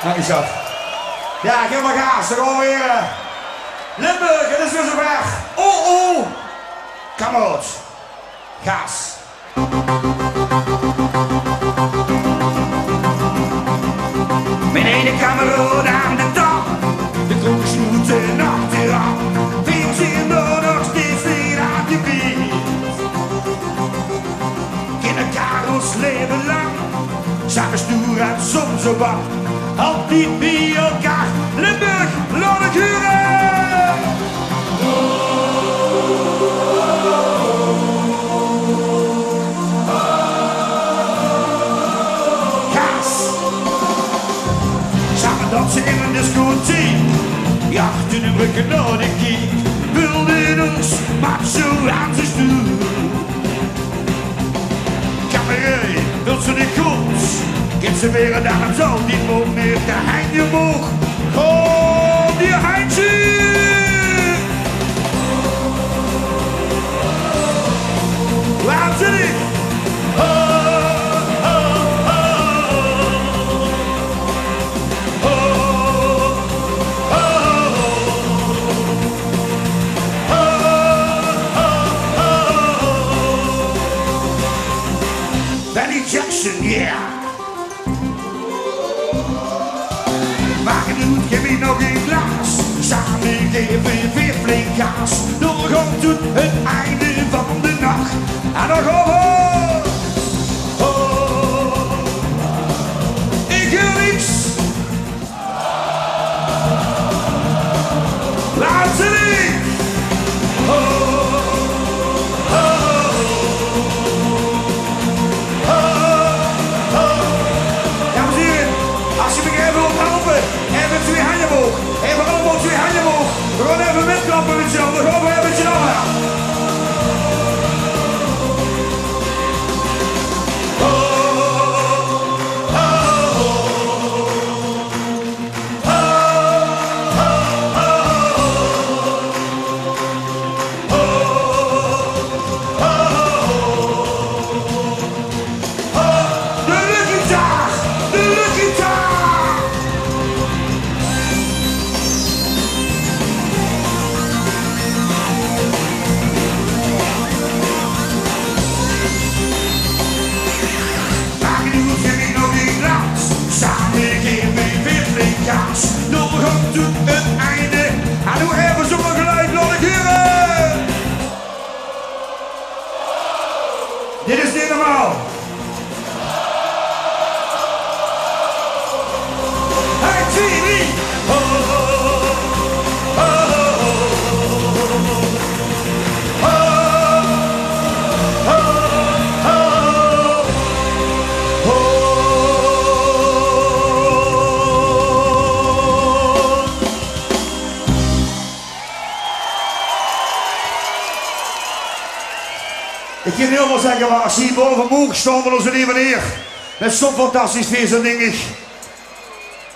Dank je, schat. Ja, ik heb maar gaas. Dan gaan we weer. Limburg, het is weer zover. Oh. Kamerad. Gaas. Mijn ene kamerad aan de top. De klok sloeten achteraf. 14 nog steeds niet aan de beat. Kennen elkaar ons leven lang. Samen stoer en soms op wat. Altijd bij elkaar. Limburg, laat het huren! Gaas! Samen dansen in een discotheek. Jachten en rukken naar de kiek. Wilden ons macho aan zijn stoel. Kamerij, wilt ze niet goed? Geef ze weer en daarom zal niet meer de heintje omhoog. Oh, die heintje! Waar zit ik? Benny Jackson, yeah! Geef me nog een glas. Samen geven we weer flink gas. Nog op tot het einde van de nacht. En nog over. Oh, ik wil niks. Laat ze niet. Dames en heren, als je me even wilt helpen. Even twee handen omhoog. Even allemaal twee handen omhoog. We gaan even metklappen met z'n allen. Dan gaan we even met z'n allen. Nog op tot het einde. En hoe hebben ze me gelijk laten huren? Dit is niet normaal. Hey, TV! Ik kan heel veel zeggen, maar als je hier boven moe staan van onze lieve neer. Dat is zo fantastisch feest, dan denk ik.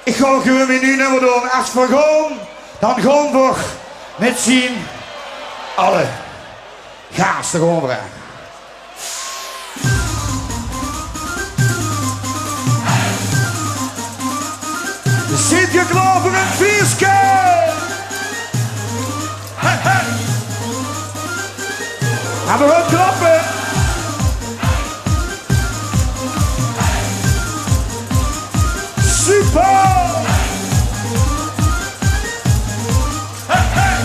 Ik ga gewoon weer nu nummer doen. Als we gaan, dan gaan we met zien alle gaas te gaan brengen. Zit je klaar voor een feestje? Hey, hey. En we gaan klappen. Super! Hey, hey.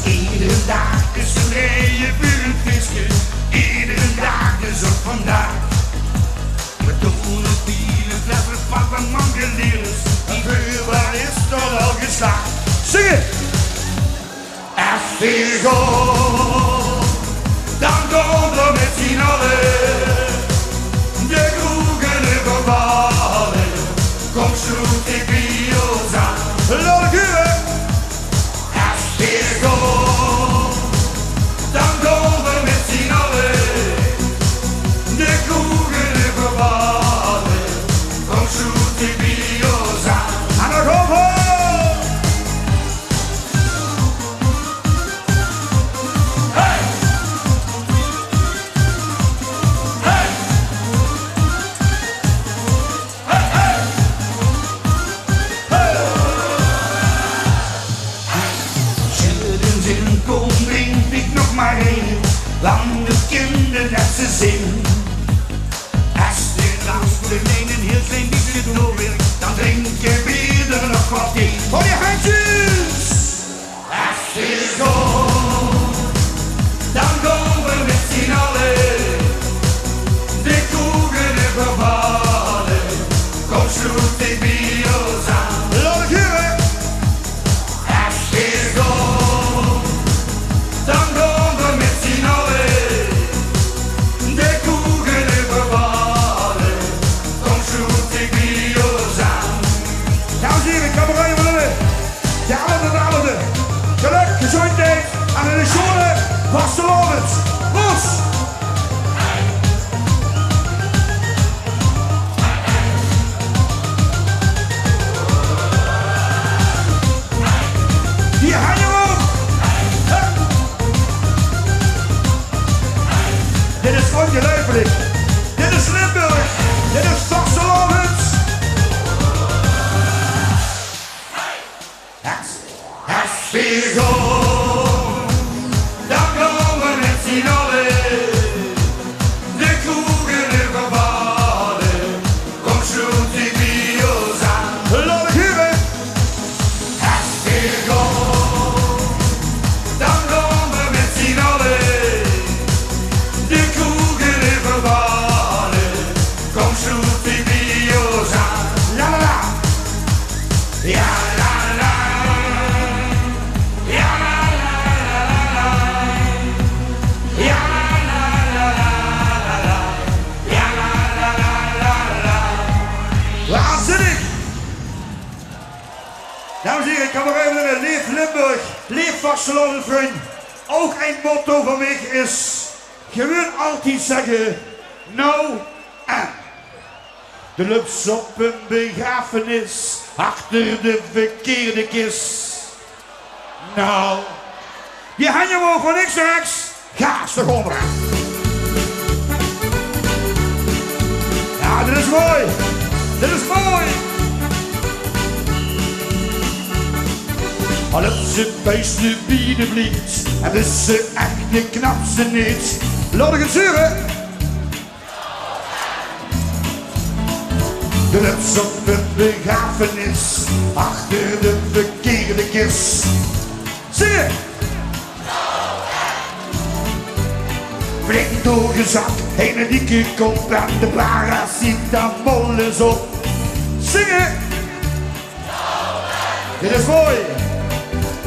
Iedere dag is een rije voor een feestje. Iedere dag is ook vandaag. We doen het bieren, flessen, pappen, mangelieres. En vuurbaar is toch al geslaagd. Zing het! Als we gaan, dan gaan we met z'n allen de kroegen overvallen. Kom sloot ik bij ons aan. Laat ik huren! Als we gaan, dan gaan we met z'n allen de kroegen overvallen. Kom sloot ik bij ons aan. En nog over! de nette zin. Als je langs de lijn een heel klein beetje door wil, dan drink je weer er nog wat in. Voor je handjes! Als je komt, dan komen we met z'n allen. De koegen hebben gevallen, kom sloot de bios aan. Laat ik huren! Als je komt, dan komen we met z'n allen. De koegen hebben gevallen, kom sloot de bios aan. Dames en heren, cabaret van de oude. Geluk, gezondheid en een schone vastelovend. Los! Hier, ga je op! Dit is ongelooflijk. Dit is Limburg. Dit is vastelovend. Als we gaan, dan gaan we met z'n allen. De koegen hebben gevallen, kom sloot die bios aan. Laat ik huren! Als we gaan, dan gaan we met z'n allen. De koegen hebben gevallen, kom sloot die bios aan. La la la! Ja la la! Waanzinnig! Dames en heren, cabaret van de leef Limburg, leef Barcelona, vriend. Ook een motto van mij is, gewoon altijd zeggen, nou en. De lups op een begrafenis, achter de verkeerde kist. Nou, je hand je omhoog van niks naar rechts, ga eens de grond aan. Ja, dit is mooi. Dit is mooi! Al het ze buisje bieden blieft, en is ze echt de knapste niet. Laat ik het zuren! De lups op een begrafenis, achter de verkeerde kist. Zingen! Flink doorgezakt, heen en dikke kop en de paracetamol is op. Zingen! Dit is mooi!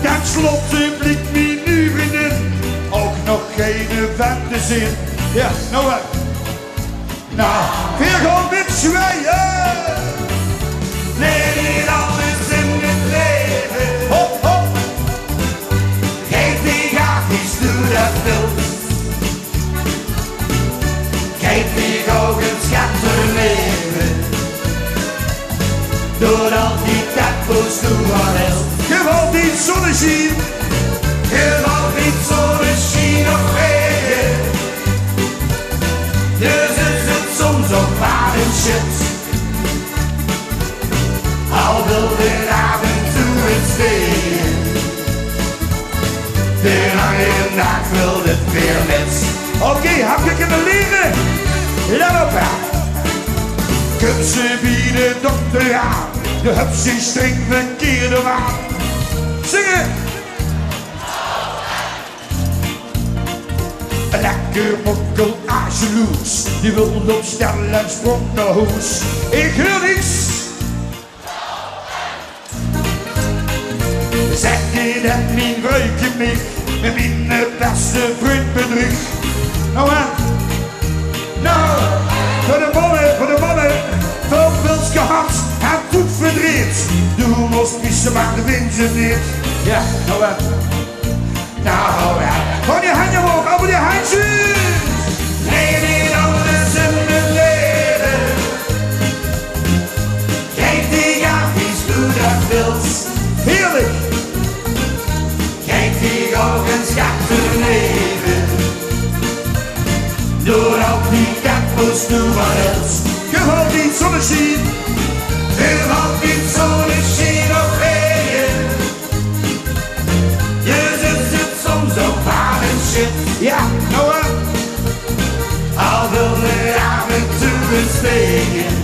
Ten slotte blikt me nu vriendin, ook nog geen vent te zien. Ja, nou wat? Nou, weer gewoon met zwijgen! Nee, niet alles in het leven. Hop, hop! Geef die grafisch, doe dat wilt. Kijk die ogen schatteren, door al die tempo's toe wat helpt. Geval die zonneschien, geval die zonneschien of regen. Dus is het soms ook maar een shit. Al wil de avond toe het stegen. De lange nacht wil het weer met. Oké, heb je kunnen leren? Let op hè. Kunt ze bieden dokter aan, de hupsie string verkeerde waan. Zingen! Een lekker mokkel ageloes, die wil opstellen en sprong naar huis. Ik hoor niets. Zeg je dat mijn ruikje mij, met mijn beste vriend bedrieg. Nou hè? Nou, voor de mannen, veel pils gehad en goed verdriet. Du moest missen, maar de wind je niet. Ja, nou hè. Nou hè. Hou je handen omhoog, hou je handjes. Nee, niet anders in het leven. Kijk die gafies, doe dat wilt. Heerlijk. Kijk die ogen schatten leven. Door al die tempo's doe wat else. Gewoon die zonneschien. Gewoon die zonneschien of regen. Je zit soms op aan en shit. Ja, nou hè. het steken.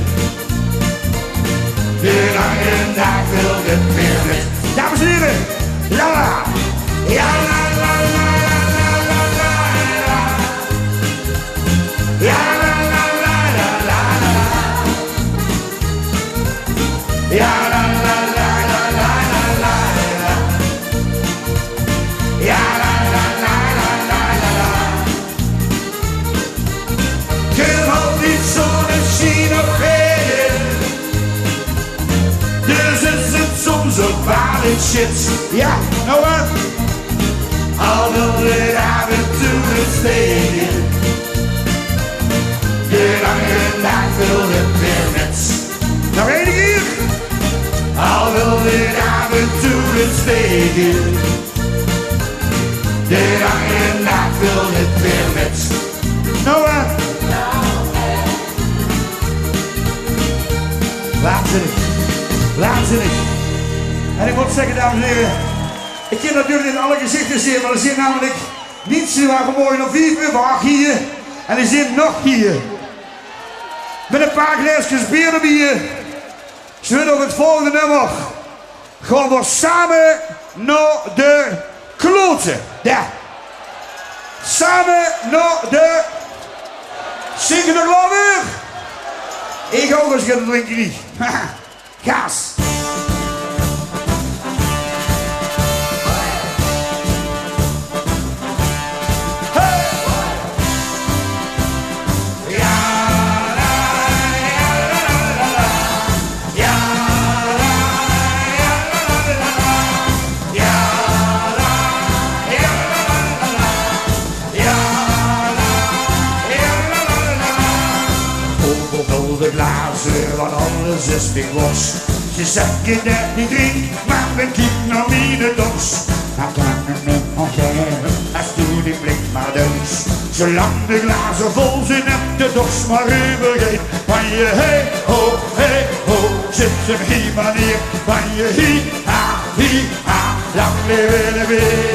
De lange dag wil het weer met. Dames en heren, la la, ja la la la la la la la, ja la la la la la la, ja la la la la la la la, ja la la la la la la. Je houdt niet zo'n zien op heden. Dus is het soms ook valid shit. Ja, nou wat? Al wil het af en toe het steken. De lange dag wil het weer net. Nog één keer. Al wil het af en toe het steken. De lange dag wil het weer net. Nou wat? Waanzinnig. En ik moet zeggen, dames en heren, ik ken natuurlijk in alle gezichten zien, maar er zit namelijk niets waar gewoon nog 4 uur vandaag hier en er zit nog hier. Met een paar glaasjes bier erbij. Ze willen nog het volgende nummer. Gaan we samen naar de kloten. Ja. Samen naar de... Zingen nog wel weer? Ik ook eens gaan drinken niet. Gas. De glazen, want alles is weer los. Je zegt je net niet drink, maar men kijkt naar mijn dos. Maar kan het met ongeven, als doe die blik maar dus. Zolang de glazen vol zijn en de dos maar overgeet. Van je hey ho, zit hem hier maar neer. Van je hi ha, lang leven weer.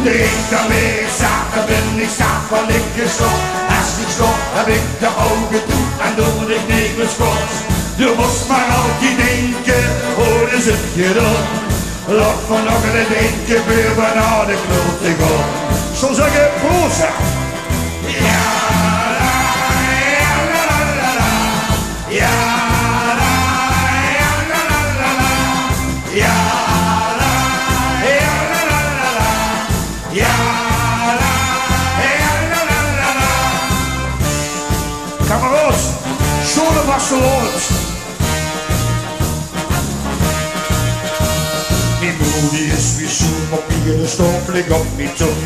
Drink dan weer, dan ben ik zacht van ik gestopt. Als ik stop, heb ik de ogen toe en doe ik niet meer schot. Je moest maar altijd denken, hoe is het gedaan? Laat van nog een drinken, buur naar de klote gaan. Zo zeggen Rosa. Ja, la, ja, la, la, la, ja, la, ja, la, la, la, ja. Kameraad, zo'n Barcelona. Mijn moeder is weer zo'n papier, de stof ligt op mijn tong.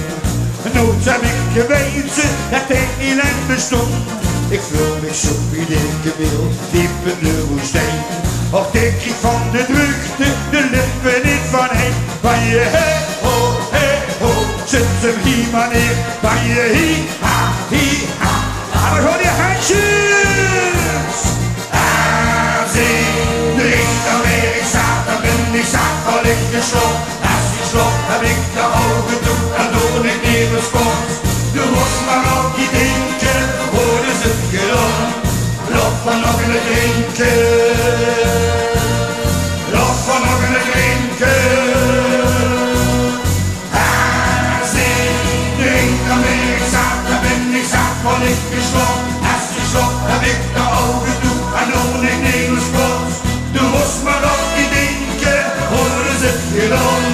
Nooit heb ik geweten dat ik niet lang bestond. Ik voel me zo iedere wil, diep in de woestijn. Och denk ik van de drukte, de lippen niet van heen. Van je hey ho, zit hem hier maar neer. Van je hi ha. En dan gewoon je handjes. Aanzien, drink dan weer, ik sta, dan ben ik zacht, val ik gestopt. Als ik slop, heb ik de ogen toe, en doe ik niet meer sport. De worst maar op je denken, hoe is het gedaan? Loop van nog in het drinken. Loop van nog in het drinken. Aanzien, drink dan weer, ik sta, dan ben ik zacht, val ik gestopt. Als ik slop, heb ik de ogen toe, en doe ik niet meer sport. De worst maar op je denken, hoe is het gedaan?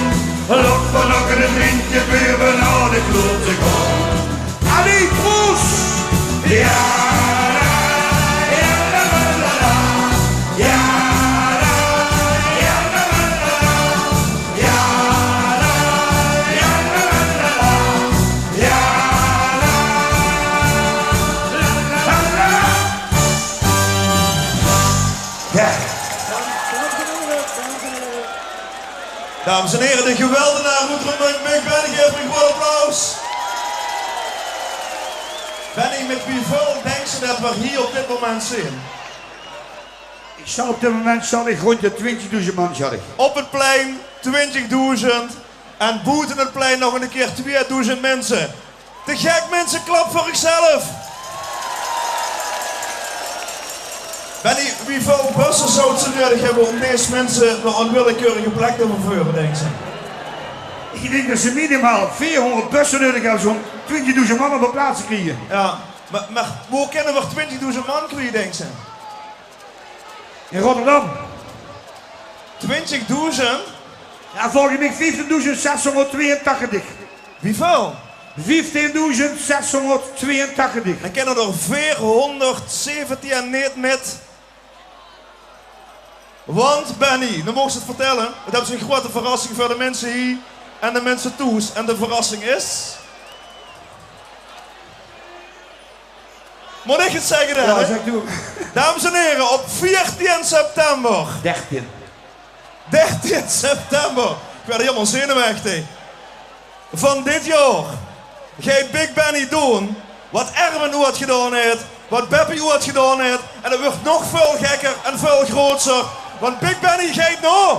Loop van nog in het drinken, weer we naar de klote gaan. Allee, Proes! Ja! Dames en heren, de geweldenaar moet er een big Benny geven, een groot applaus. Benny, met wie veel denkt ze dat we hier op dit moment zien? Op dit moment zal ik rond de 20.000 man. Op het plein 20.000 en buiten het plein nog een keer 2.000 mensen. Te gek mensen, klap voor zichzelf. Benny, hoeveel bussen zou ze nodig hebben om deze mensen naar een willekeurige plek te vervoeren, denk je? Ik denk dat ze minimaal 400 bussen nodig hebben, zo'n 20.000 man op een plaats te krijgen. Ja, maar hoe kunnen we 20.000 man krijgen, denk je? In Rotterdam. 20.000? Ja, volgens mij 15.682. Wieveel? 15.682. Dan kennen er 417 niet met. Want Benny, dan mocht ze het vertellen. Het is een grote verrassing voor de mensen hier en de mensen thuis. En de verrassing is. Moet ik het zeggen dan? Ja, zeg toe. Dames en heren, op 14 september. 13. 13 september. Ik werd helemaal zenuwachtig. Van dit jaar gaat Big Benny doen wat Erwin ooit gedaan heeft, wat Beppie ooit gedaan heeft. En het wordt nog veel gekker en veel groter. Want Big Benny gaat nou.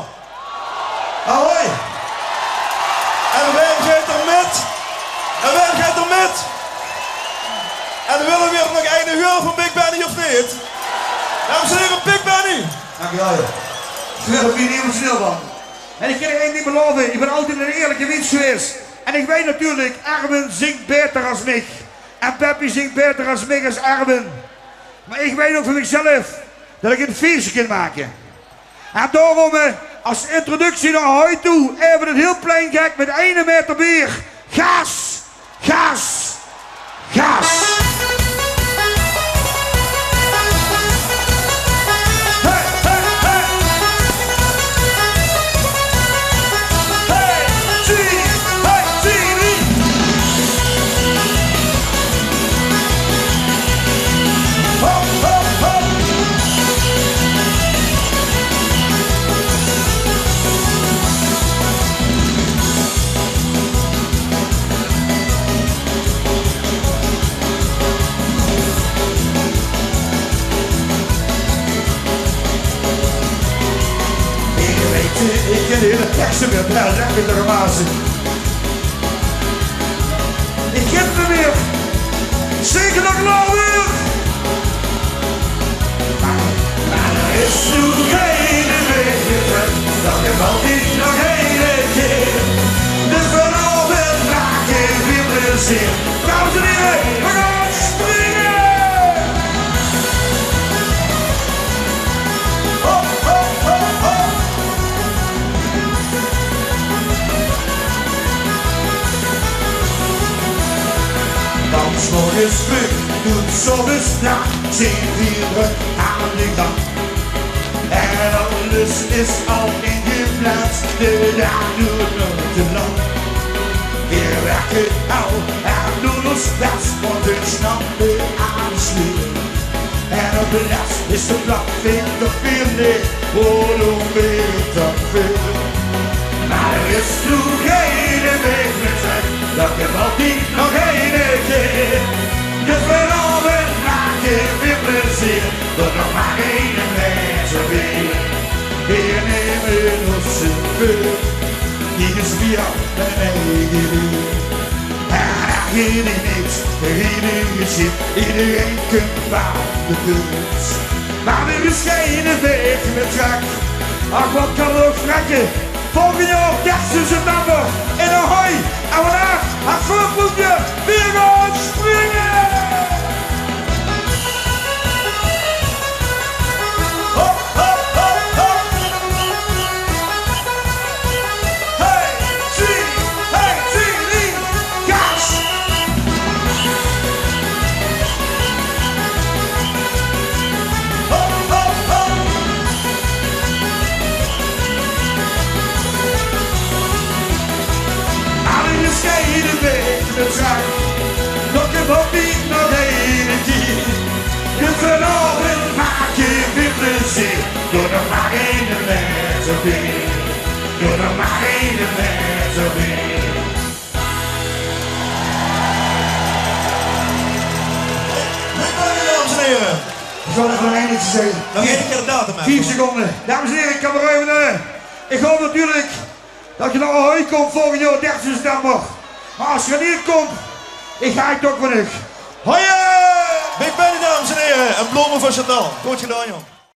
Ahoy. En wij gaat er met. En wij gaat er met. En willen we weer nog een uur van Big Benny of niet? Dames en heren, Big Benny. Dankjewel. Ik wil op hier niet snel van. En ik kan er één ding beloven, ik ben altijd een eerlijke mens geweest. En ik weet natuurlijk, Erwin zingt beter als mij. En Beppie zingt beter als mij als Erwin. Maar ik weet ook van mezelf dat ik een feestje kan maken. En daarom als introductie naar Hoi toe, even het heel plein gek met 1 meter bier. Gas! Gas! Gas! Ik ken de hele teksten weer, ja, lekker de romazen. Ik ken hem weer. Zeker nog lang weer. Maar er is nog geen weg meer. Dat je altijd nog een keer. Dus vanavond maak ik weer plezier. Dames en heren, we gaan springen. Hop, hop, hop, hop. Dans nog eens terug, doet soms nacht, zien we aan de gang. En alles is al ingeplaatst, de dag doet nog te lang. We werken al en doen ons best, want we snappen aan de sluur. En op de rest is de blad vindt op weer neer, hoe meer dan veel. Maar er is nog geen weg meer terug, dat je altijd nog één keer. Dus vanavond maak ik weer plezier, dat nog maar één mensen weer. Wir nemen ons een vuur, die is weer een eigen uur. En daar geen niks, iedereen zit, iedereen kunt waar de kunst. Maar er is geen weg meer terug, ach wat kan ook vrekken. Volgend jaar 13 september in Ahoy. En vandaag het voorproefje weer gaan springen. Hop, hop, hop, hop. Hey, zie, gas. Hop, hop, hop. Geen weg meer terug, nog een hobby, nog één keer. Dus vanavond maak je weer plezier, door nog maar één mens op weer. Door nog maar één mens op weer. Dames en heren. Ik ga nog één dingetje zeggen. Nog één keer de datum. 4 seconden. Dames en heren, ik kan er even. Ik hoop natuurlijk dat je naar Ahoy komt volgend jaar 13 september. Maar als je er niet komt, Ik ga het ook weer. Hoi! Big Benny, dames en heren. En bloemen voor Chantal. Goed gedaan, joh.